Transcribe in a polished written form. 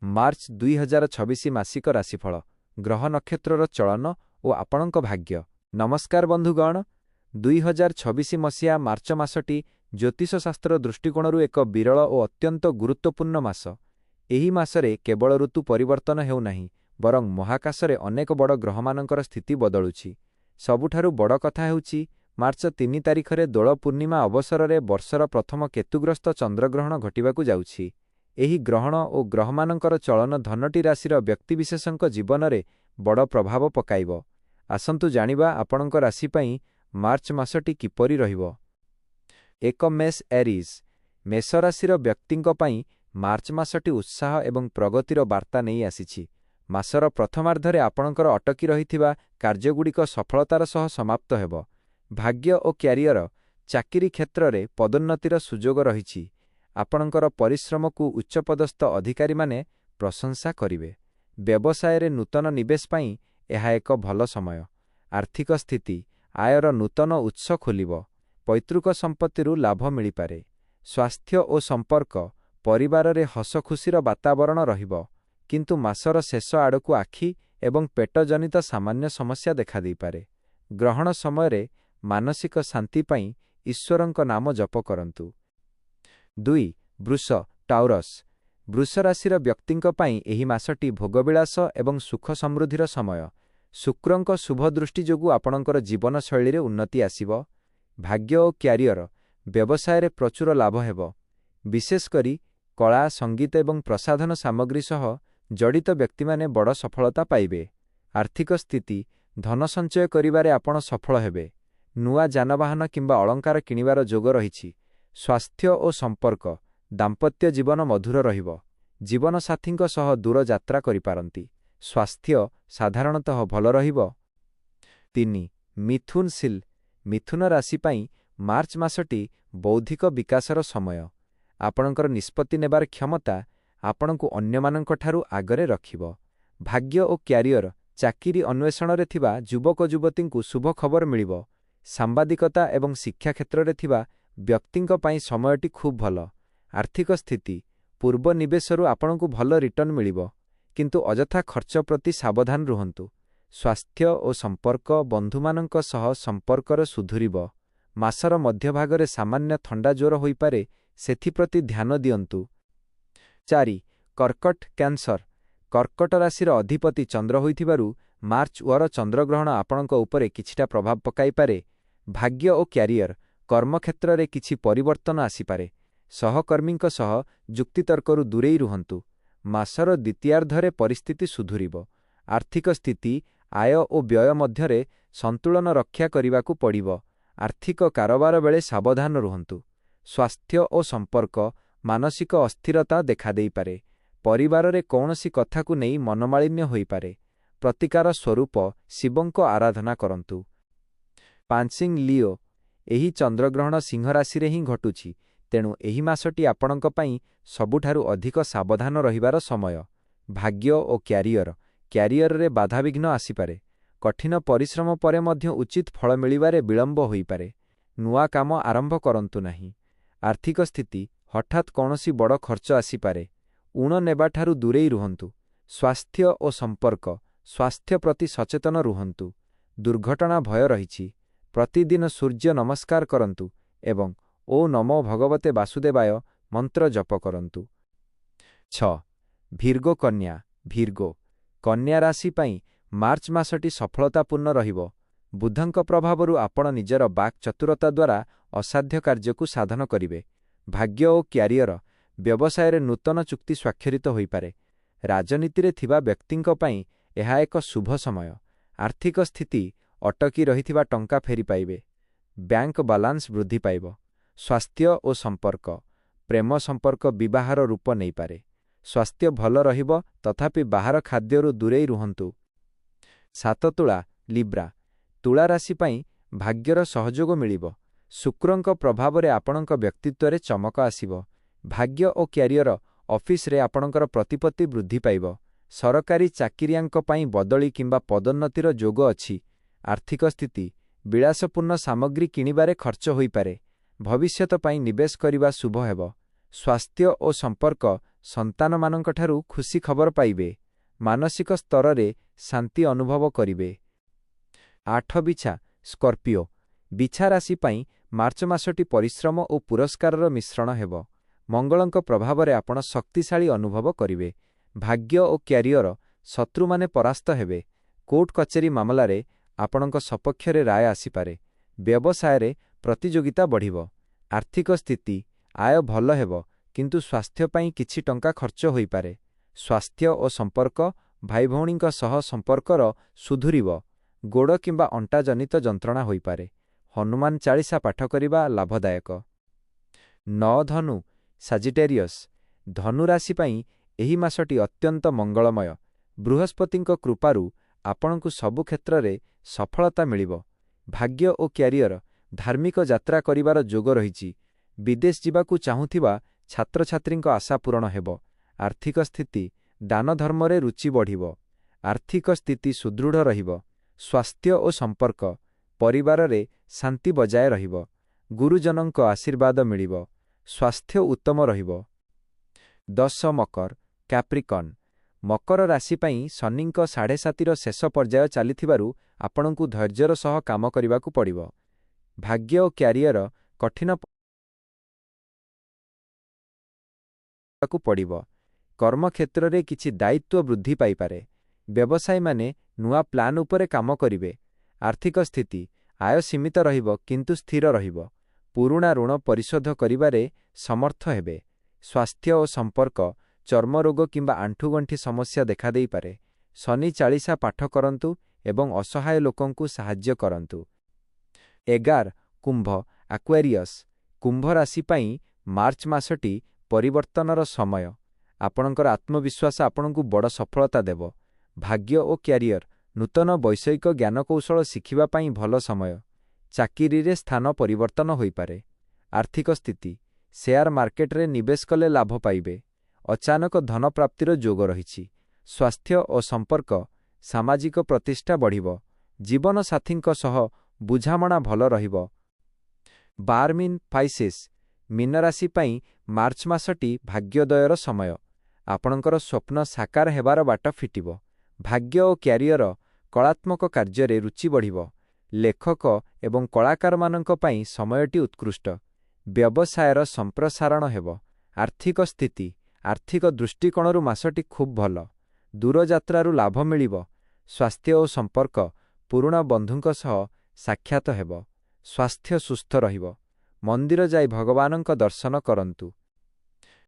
मार्च 2026 मासिक राशिफल ग्रह नक्षत्रर चलन और आपणक भाग्य। नमस्कार बंधुगण, 2026 मसीहा मार्च मासटी ज्योतिषशास्त्र दृष्टिकोणरू एक विरल और अत्यंत गुरुत्वपूर्ण मास। एही मासरे केवल ऋतु परिवर्तन हेउ नाही, बरं महाकाशरे अनेक बड़ ग्रहमानंकर स्थिति बदलुछि। सबुठारु बड़ कथा हेउछि मार्च 3 तारिखरे दोल पूर्णिमा अवसରରେ वर्षर प्रथम केतुग्रस्त चंद्रग्रहण घटिबाकु जाउछि। एही ग्रहण और ग्रहमानंकर चलन धनटी राशिर व्यक्तिविशेषंक जीवनरे बड़ प्रभाव पकाइब। आसंतु जानिबा आपणक राशि पई मार्च मासटी किपरि रहिबो। 1 मेष एरिज। मेष राशिर व्यक्तिंक पई मार्च मासटी उत्साह एवं प्रगतिर वार्ता नहीं आसिछि। मासर प्रथमार्धरे आपणकर अटकी रहिथिबा कार्यगुड़िक सफलतार सह समाप्त हेबो। भाग्य और क्यारियर चाकिरी क्षेत्ररे पदोन्नतिर सुजोग रहिछि। आपणकर परिश्रम को उच्चपदस्थ अधिकारी माने प्रशंसा करिवे। व्यवसाय रे नूतन निवेश पई एहा एक भल समय। आर्थिक स्थिति आयर नूतन उत्स खोलिबो। पैतृक संपत्तिरु लाभ मिलिपारे। स्वास्थ्य और संपर्क परिवार रे हस खुशीर वातावरण रहिबो, किंतु मासर शेष आड़कु आखि एवं पेट जनित सामान्य समस्या देखा देई पारे। ग्रहण समय रे मानसिक शांति पई ईश्वरंक नाम जप करंतु। 2 वृष टाउरस। वृष राशिर व्यक्तिंक पई एही मासटी भोगविलास एवं सुख समृद्धिर समय। शुक्रंक शुभ दृष्टि जोगु आपणकर जीवन शैली रे उन्नति आसिबो। भाग्य और क्यारियर व्यवसाय रे प्रचुर लाभ हेबो। विशेष करी कला संगीत एवं प्रसाधन सामग्री सह जड़ित व्यक्ति माने बड़ सफलता पाइबे। आर्थिक स्थिति धन संचय करिबारे आपण सफल हेबे। नुआ जानवाहन किंबा अलंकार किनिबार जोग रहिछि। स्वास्थ्य और संपर्क दाम्पत्य जीवन मधुर रहिबो। जीवन साथींक सह दूर यात्रा करिपारंती। स्वास्थ्य साधारणतः भल रहिबो। 3 मिथुन सिल। मिथुन राशि पई मार्च मासटी बौद्धिक विकासर समय। आपणकर निष्पत्ति नेबार क्षमता आपणकु अन्यमानंक ठारु आगरे रखिबो। भाग्य और क्यारियर चाकिरी अन्वेषण रे थिबा युवक युवतींकु शुभ खबर मिलिबो। सांबादिकता एवं शिक्षा क्षेत्र रे थिबा व्यक्तिंक पई समयटी खूब भल। आर्थिक स्थिति पूर्व निवेशरु आपणकु भल रिटर्न मिलिबो, किंतु अजथा खर्च प्रति सावधान रुहंतु। स्वास्थ्य और संपर्क बंधुमानंक सह संपर्कर सुधुरिबो। मासर मध्यभागरे सामान्य थंडा ज्वर होई पारे, सेथिप्रति ध्यान दियंतु। 4 कर्कट कैंसर। कर्कट राशिर अधिपति चंद्र होइथिबारु मार्च वर चंद्रग्रहण आपणक उपरे किछिटा प्रभाव पकाई पारे। भाग्य और क्यारियर कर्मक्षेत्र रे किछि परिवर्तन आसिपारे। सहकर्मींक सह जुक्तितर्करु दूरेई रुहंतु। मासर द्वितीयार्धरे परिस्थिति सुधुरिबो। आर्थिक स्थिति आय और व्यय मध्यरे संतुलन रक्षा करिबाकु पड़िबो। आर्थिक कारोबार बेले सावधान रुहंतु। स्वास्थ्य और संपर्क मानसिक अस्थिरता देखा देई पारे। परिवार रे कौनसी कथा को नहीं मनमालिन्य होई पारे। प्रतिकार स्वरूप शिवंक आराधना करंतु। 5 लिओ। एही चंद्रग्रहण सिंह राशि रे ही घटुछि, तेणु एही मासटी आपणक पई सबुठारु अधिक सावधान रहिबार समय। भाग्य और क्यारियर रे बाधाविघ्न आसिपारे। कठिन परिश्रम परे मध्य उचित फल मिलिबारे विलंब होई पारे। नुआ काम आरंभ करंतु नाही। आर्थिक स्थिति हठात कौनसी बड़ खर्च आसिपारे। ऊण नेबाठारु दूरेई रुहंतु। स्वास्थ्य और संपर्क स्वास्थ्य प्रति सचेतन रुहंतु। दुर्घटना भय रहिछि। प्रतिदिन सूर्य नमस्कार करंतु एवं ओ नमो भगवते वासुदेवाय मंत्र जप करंतु। 6 भीर्गो कन्या। भीर्गो कन्या राशि पई मार्च मासटी सफलतापूर्ण रहिबो। बुधंक प्रभावरु आपण निजर बाक चतुरता द्वारा असाध्य कार्य को साधन करिवे। भाग्य और क्यारियर व्यवसाय रे नूतन चुक्ति स्वाक्षरित होई पारे। राजनीति रे थिबा व्यक्तिंक पई एहा एक शुभ समय। आर्थिक स्थिति अटकी रहिथिबा टंका फेरी पाइबे। बैंक बालांस वृद्धि पाइबो। स्वास्थ्य और संपर्क प्रेम संपर्क विवाहर रूप नहीं पारे। स्वास्थ्य भल रहिबो, तथापि बाहर खाद्यरु दूरेई रुहंतु। 7 तुला लिब्रा। तुला राशि पई भाग्यर सहयोग मिलिबो। शुक्रंक प्रभाव रे आपणक व्यक्तित्व रे चमक आसिबो। भाग्य और क्यारियर ऑफिस रे आपणकर प्रतिपत्ति वृद्धि पाइबो। सरकारी चाकिरियांक पई बदली किंबा पदोन्नतिर जोग अछि। आर्थिक स्थिति विलासपूर्ण सामग्री किनिबारे खर्च होई पारे। भविष्यत पई निवेश करिबा शुभ हेबो। स्वास्थ्य और संपर्क ସନ୍ତାନମାନଙ୍କଠାରୁ ଖୁସି ଖବର ପାଇବେ। ମାନସିକ ସ୍ତରରେ ଶାନ୍ତି ଅନୁଭବ କରିବେ। 8 ବିଛା ସ୍କର୍ପିଓ। ବିଛା ରାଶି ପାଇଁ ମାର୍ଚ୍ଚ ମାସଟି ପରିଶ୍ରମ ଓ ପୁରସ୍କାରର ମିଶ୍ରଣ ହେବ। ମଙ୍ଗଳଙ୍କ ପ୍ରଭାବରେ ଆପଣ ଶକ୍ତିଶାଳୀ ଅନୁଭବ କରିବେ। ଭାଗ୍ୟ ଓ କ୍ୟାରିୟର ଶତ୍ରୁମାନେ ପରାସ୍ତ ହେବେ। କୋର୍ଟ କଚେରୀ ମାମଲାରେ ଆପଣଙ୍କ ସପକ୍ଷରେ ରାୟ ଆସିପାରେ। ବ୍ୟବସାୟରେ ପ୍ରତିଯୋଗିତା ବଢ଼ିବ। ଆର୍ଥିକ ସ୍ଥିତି ଆୟ ଭଲ ହେବ, କିନ୍ତୁ ସ୍ୱାସ୍ଥ୍ୟ ପାଇଁ କିଛି ଟଙ୍କା ଖର୍ଚ୍ଚ ହୋଇପାରେ। ସ୍ୱାସ୍ଥ୍ୟ ଓ ସମ୍ପର୍କ ଭାଇଭଉଣୀଙ୍କ ସହ ସମ୍ପର୍କର ସୁଧୁରିବ। ଗୋଡ଼ କିମ୍ବା ଅଣ୍ଟାଜନିତ ଯନ୍ତ୍ରଣା ହୋଇପାରେ। ହନୁମାନ ଚାଳିଶା ପାଠ କରିବା ଲାଭଦାୟକ। 9 ଧନୁ ସାଜିଟେରିୟସ୍। ଧନୁରାଶି ପାଇଁ ଏହି ମାସଟି ଅତ୍ୟନ୍ତ ମଙ୍ଗଳମୟ। ବୃହସ୍ପତିଙ୍କ କୃପାରୁ ଆପଣଙ୍କୁ ସବୁ କ୍ଷେତ୍ରରେ ସଫଳତା ମିଳିବ। ଭାଗ୍ୟ ଓ କ୍ୟାରିୟର ଧାର୍ମିକ ଯାତ୍ରା କରିବାର ଯୋଗ ରହିଛି। ବିଦେଶ ଯିବାକୁ ଚାହୁଁଥିବା ଛାତ୍ରଛାତ୍ରୀଙ୍କ ଆଶା ପୂରଣ ହେବ। ଆର୍ଥିକ ସ୍ଥିତି ଦାନଧର୍ମରେ ରୁଚି ବଢ଼ିବ। ଆର୍ଥିକ ସ୍ଥିତି ସୁଦୃଢ଼ ରହିବ। ସ୍ୱାସ୍ଥ୍ୟ ଓ ସମ୍ପର୍କ ପରିବାରରେ ଶାନ୍ତି ବଜାୟ ରହିବ। ଗୁରୁଜନଙ୍କ ଆଶୀର୍ବାଦ ମିଳିବ। ସ୍ୱାସ୍ଥ୍ୟ ଉତ୍ତମ ରହିବ। 10 ମକର କ୍ୟାପ୍ରିକନ୍। ମକର ରାଶି ପାଇଁ ଶନିଙ୍କ 7.5ର ଶେଷ ପର୍ଯ୍ୟାୟ ଚାଲିଥିବାରୁ ଆପଣଙ୍କୁ ଧୈର୍ଯ୍ୟର ସହ କାମ କରିବାକୁ ପଡ଼ିବ। ଭାଗ୍ୟ ଓ କ୍ୟାରିୟର କଠିନ ପଡ଼ିବ। କର୍ମକ୍ଷେତ୍ରରେ କିଛି ଦାୟିତ୍ୱ ବୃଦ୍ଧି ପାଇପାରେ। ବ୍ୟବସାୟୀମାନେ ନୂଆ ପ୍ଲାନ୍ ଉପରେ କାମ କରିବେ। ଆର୍ଥିକ ସ୍ଥିତି ଆୟ ସୀମିତ ରହିବ, କିନ୍ତୁ ସ୍ଥିର ରହିବ। ପୁରୁଣା ଋଣ ପରିଶୋଧ କରିବାରେ ସମର୍ଥ ହେବେ। ସ୍ୱାସ୍ଥ୍ୟ ଓ ସମ୍ପର୍କ ଚର୍ମରୋଗ କିମ୍ବା ଆଣ୍ଠୁଗଣ୍ଠି ସମସ୍ୟା ଦେଖାଦେଇପାରେ। ଶନି ଚାଳିଶା ପାଠ କରନ୍ତୁ ଏବଂ ଅସହାୟ ଲୋକଙ୍କୁ ସାହାଯ୍ୟ କରନ୍ତୁ। 11 କୁମ୍ଭ ଆକ୍ୱାରିୟସ୍। କୁମ୍ଭ ରାଶି ପାଇଁ ମାର୍ଚ୍ଚ ମାସଟି ପରିବର୍ତ୍ତନର ସମୟ। ଆପଣଙ୍କର ଆତ୍ମବିଶ୍ୱାସ ଆପଣଙ୍କୁ ବଡ଼ ସଫଳତା ଦେବ। ଭାଗ୍ୟ ଓ କ୍ୟାରିୟର ନୂତନ ବୈଷୟିକ ଜ୍ଞାନକୌଶଳ ଶିଖିବା ପାଇଁ ଭଲ ସମୟ। ଚାକିରିରେ ସ୍ଥାନ ପରିବର୍ତ୍ତନ ହୋଇପାରେ। ଆର୍ଥିକ ସ୍ଥିତି ସେୟାର ମାର୍କେଟରେ ନିବେଶ କଲେ ଲାଭ ପାଇବେ। ଅଚାନକ ଧନପ୍ରାପ୍ତିର ଯୋଗ ରହିଛି। ସ୍ୱାସ୍ଥ୍ୟ ଓ ସମ୍ପର୍କ ସାମାଜିକ ପ୍ରତିଷ୍ଠା ବଢ଼ିବ। ଜୀବନସାଥୀଙ୍କ ସହ ବୁଝାମଣା ଭଲ ରହିବ। 12 ପାଇସେସ୍। ମୀନରାଶି ପାଇଁ ମାର୍ଚ୍ଚ ମାସଟି ଭାଗ୍ୟୋଦୟର ସମୟ। ଆପଣଙ୍କର ସ୍ୱପ୍ନ ସାକାର ହେବାର ବାଟ ଫିଟିବ। ଭାଗ୍ୟ ଓ କ୍ୟାରିୟର କଳାତ୍ମକ କାର୍ଯ୍ୟରେ ରୁଚି ବଢ଼ିବ। ଲେଖକ ଏବଂ କଳାକାରମାନଙ୍କ ପାଇଁ ସମୟଟି ଉତ୍କୃଷ୍ଟ। ବ୍ୟବସାୟର ସମ୍ପ୍ରସାରଣ ହେବ। ଆର୍ଥିକ ସ୍ଥିତି ଆର୍ଥିକ ଦୃଷ୍ଟିକୋଣରୁ ମାସଟି ଖୁବ୍ ଭଲ। ଦୂରଯାତ୍ରାରୁ ଲାଭ ମିଳିବ। ସ୍ୱାସ୍ଥ୍ୟ ଓ ସମ୍ପର୍କ ପୁରୁଣା ବନ୍ଧୁଙ୍କ ସହ ସାକ୍ଷାତ ହେବ। ସ୍ୱାସ୍ଥ୍ୟ ସୁସ୍ଥ ରହିବ। ମନ୍ଦିର ଯାଇ ଭଗବାନଙ୍କ ଦର୍ଶନ କରନ୍ତୁ।